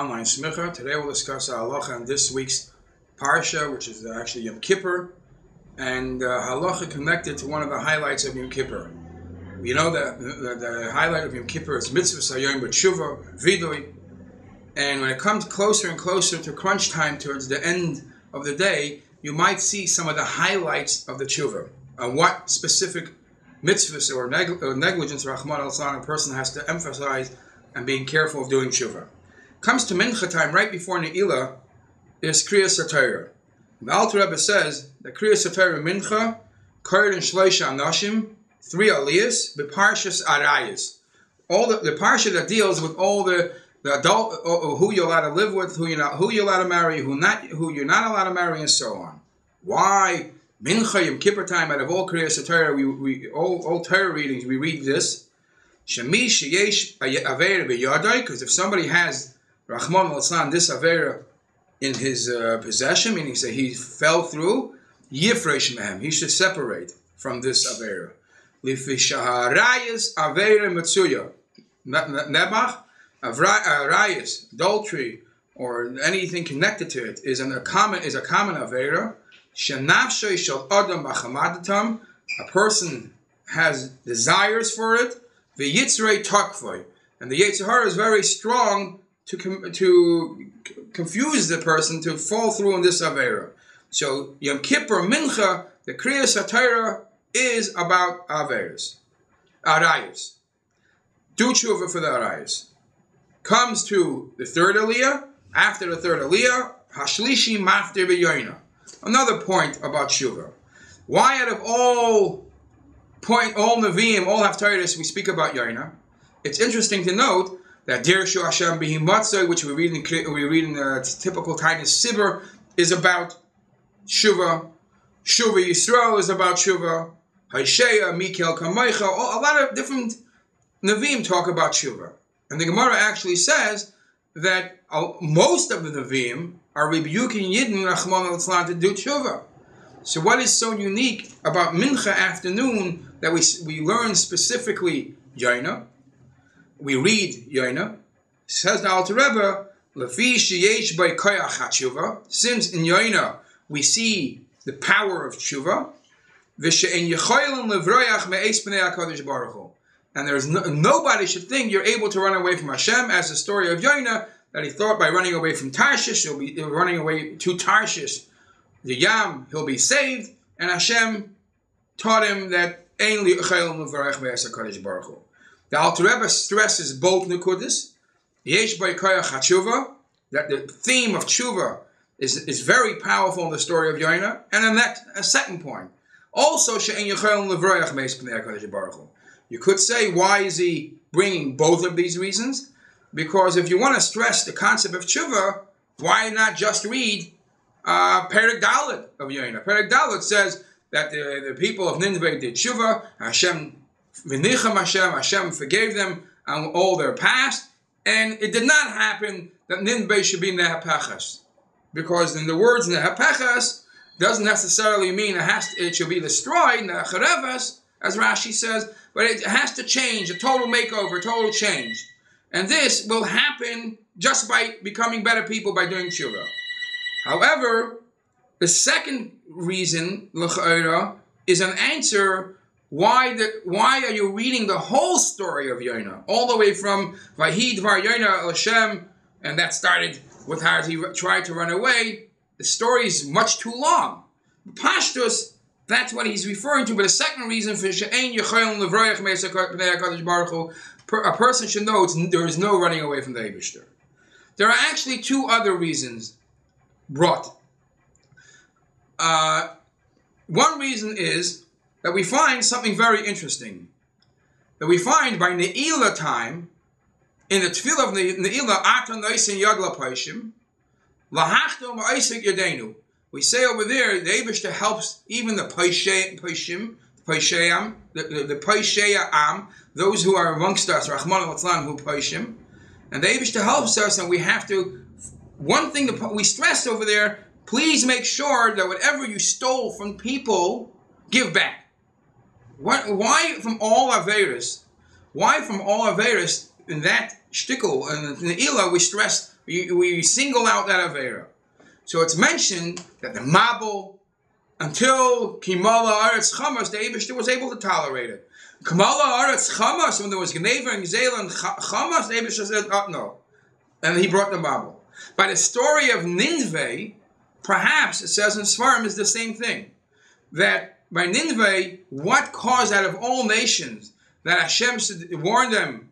online smicha. Today we'll discuss halacha on this week's parsha, which is actually Yom Kippur, and halacha connected to one of the highlights of Yom Kippur. We know that the highlight of Yom Kippur is mitzvah sayom b'tshuva vidui, and when it comes closer and closer to crunch time towards the end of the day, you might see some of the highlights of the tshuva, on what specific mitzvahs or negligence, Rahman al-San, a person has to emphasize and being careful of doing tshuva. Comes to mincha time, right before Ne'ilah, is Kriyas HaTorah. The Alter Rebbe says that Kriyas HaTorah mincha, Kored and Shloisha Anashim, 3 aliyahs, B'parshas Arayas. All the parsha that deals with all the adult, who you're allowed to live with, who you're allowed to marry, who you're not allowed to marry, and so on. Why mincha Yom Kippur time, out of all Kriyas HaTorah, we all Torah readings, we read this. Shemi sheyesh avera b'yadai, because if somebody has Rahman al-San, this avera in his possession, meaning say he fell through, yifresh mehem, he should separate from this avera. Lifishaharayas avera matsuya, nebach arayas, adultery, or anything connected to it is a common avera. Shenafshay shel adam b'chamadatam, a person has desires for it. The Yitzrei Takvoi, and the Yetzer Hara is very strong to confuse the person to fall through in this avera. So Yom Kippur Mincha, the Kriyas HaTorah is about averas, arayos. Do tshuva for the arayos. Comes to the third aliyah. After the third aliyah, Hashlishi Maftir B'Yoina. Another point about tshuva. Why out of all Nevi'im, all Haftarahs, we speak about Yaina. It's interesting to note that Dirshu Hashem B'hi Matzah, which we read in the typical Tainis Sibur, is about Shuvah. Shuvah Yisrael is about Shuvah. Haisheya, Mikel Kamaycha, a lot of different Nevi'im talk about Shuvah. And the Gemara actually says that most of the Nevi'im are rebuking Yidden Rahman al-Islam to do Shuvah. So what is so unique about Mincha afternoon that we learn specifically Yaina? We read Yaina. Says the Alter Rebbe, Lefi sheyesh by koyach hatshuva. Since in Yaina we see the power of tshuva, v'she'en yechoylen levroyach me'es b'nei HaKadosh Baruch Hu. And there's nobody should think you're able to run away from Hashem, as the story of Yaina, that he thought by running away from Tarshish, he'll be running away to Tarshish, the Yam, he'll be saved, and Hashem taught him that the Alter Rebbe stresses both Nekudas. Yesh by Koyach HaTshuva, that the theme of Tshuva is very powerful in the story of Yaina. And then a second point. Also, you could say, why is he bringing both of these reasons? Because if you want to stress the concept of Tshuva, why not just read Perek Dalet of Yaina? Perek Dalet says that the people of Nineveh did tshuva, Hashem forgave them on all their past, and it did not happen that Nineveh should be Nehapachas. Because in the words Nehapachas doesn't necessarily mean it should be destroyed, Nechareves, as Rashi says, but it has to change, a total makeover, total change. And this will happen just by becoming better people by doing tshuva. However, the second reason, l'cha'ira, is an answer why are you reading the whole story of Yaina, all the way from Vayhi Dvar Yaina El Hashem, and that started with how he tried to run away. The story is much too long. Pashtus, that's what he's referring to. But the second reason for She'ein Yechoyel Levroyach Me'esek B'nei HaKadosh Baruch Hu, a person should know there is no running away from the Eibishter. There are actually 2 other reasons brought. One reason is that we find something very interesting. That we find by Ne'ilah time, in the Tefillah of Ne'ilah, Ata Noisin Yagla Paishim, Lahachto Ma'isik Yadenu. We say over there, the Eibishter helps even the Paishayam, the Paishayam, those who are amongst us, Rahman al-Islam, who Paishim, and the Eibishter helps us, and we have to, one thing that we stress over there, please make sure that whatever you stole from people, give back. Why from all Averis? Why from all Averis in that shtickle and in the Ilah we stress we single out that Avera. So it's mentioned that the Mabul, until Kimala Aretz Chamas, the Eibishter was able to tolerate it. Kimala Aretz Chamas, when there was Gneva and Gzela and Chamas, the Eibishter said, oh, no. And he brought the Mabul. By the story of Nineveh, perhaps it says in Svarim is the same thing. That by Nineveh, what caused out of all nations that Hashem warned them,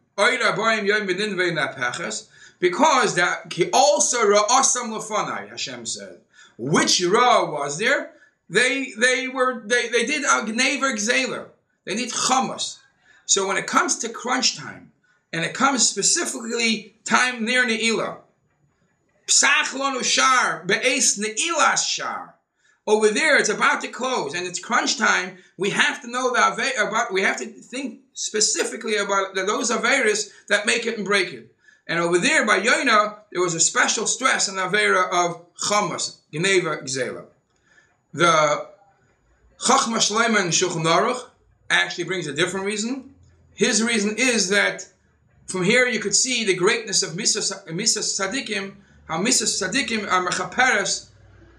because that he also ra'asam lefanai, Hashem said. Which ra was there? They did Gneva Gzela. They need chamas. So when it comes to crunch time, and it comes specifically time near Ne'ilah, Psach lonu shar be'es Ne'ilas shar. Over there, it's about to close, and it's crunch time. We have to know we have to think specifically about those averas that make it and break it. And over there, by Yoina, there was a special stress on the avera of chamas, Gneva Gzela. The Chachma Shleima in Shulchan Aruch actually brings a different reason. His reason is that from here you could see the greatness of Misas Tzadikim, how Misas Tzadikim are mechaperes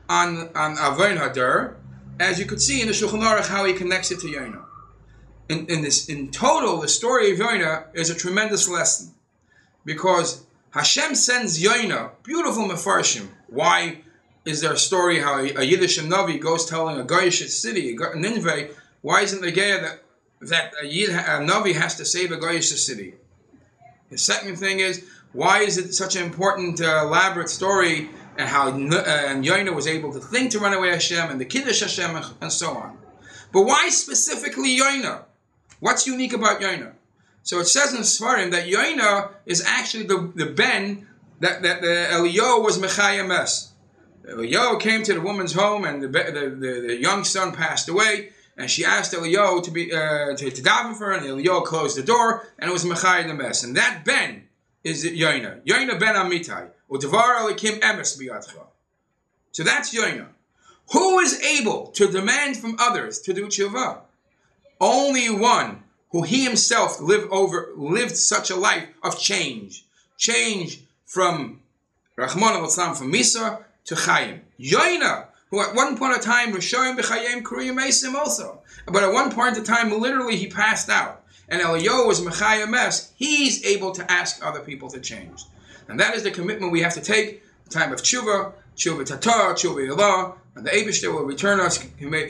on Avon Hadar, as you could see in the Shulchan Aruch how he connects it to Yoina. In total, the story of Yoina is a tremendous lesson, because Hashem sends Yoina, beautiful mefarshim. Why is there a story how a Yiddish Navi goes telling a Goyish city, Nineveh, why isn't the Geya that a Navi has to save a Goyish city? The second thing is, why is it such an important, elaborate story, and how Yoina was able to think to run away Hashem, and the Kiddush Hashem, and so on. But why specifically Yoina? What's unique about Yoina? So it says in Svarim that Yoina is actually the ben that the Eliyahu was Mechayim Es. Eliyahu came to the woman's home, and the young son passed away, and she asked Eliyahu to daven for her, and Eliyahu closed the door, and it was Mechayim Es. And that ben is Yoina. Yoina ben Amitai. U'devar Elikim emes biyadcha. So that's Yoina. Who is able to demand from others to do tshuva? Only one who he himself lived such a life of change. Change from Rahman al-Islam, from Misa to Chaim. Yoina, who at one point in time was showing b'chayim kuriyim esim also. But at one point in time, literally he passed out. And Eliyahu was Mechayim Es. He's able to ask other people to change. And that is the commitment we have to take. The time of tshuva, tshuva tata, tshuva ilah, and the Eibishter will return us. Amen.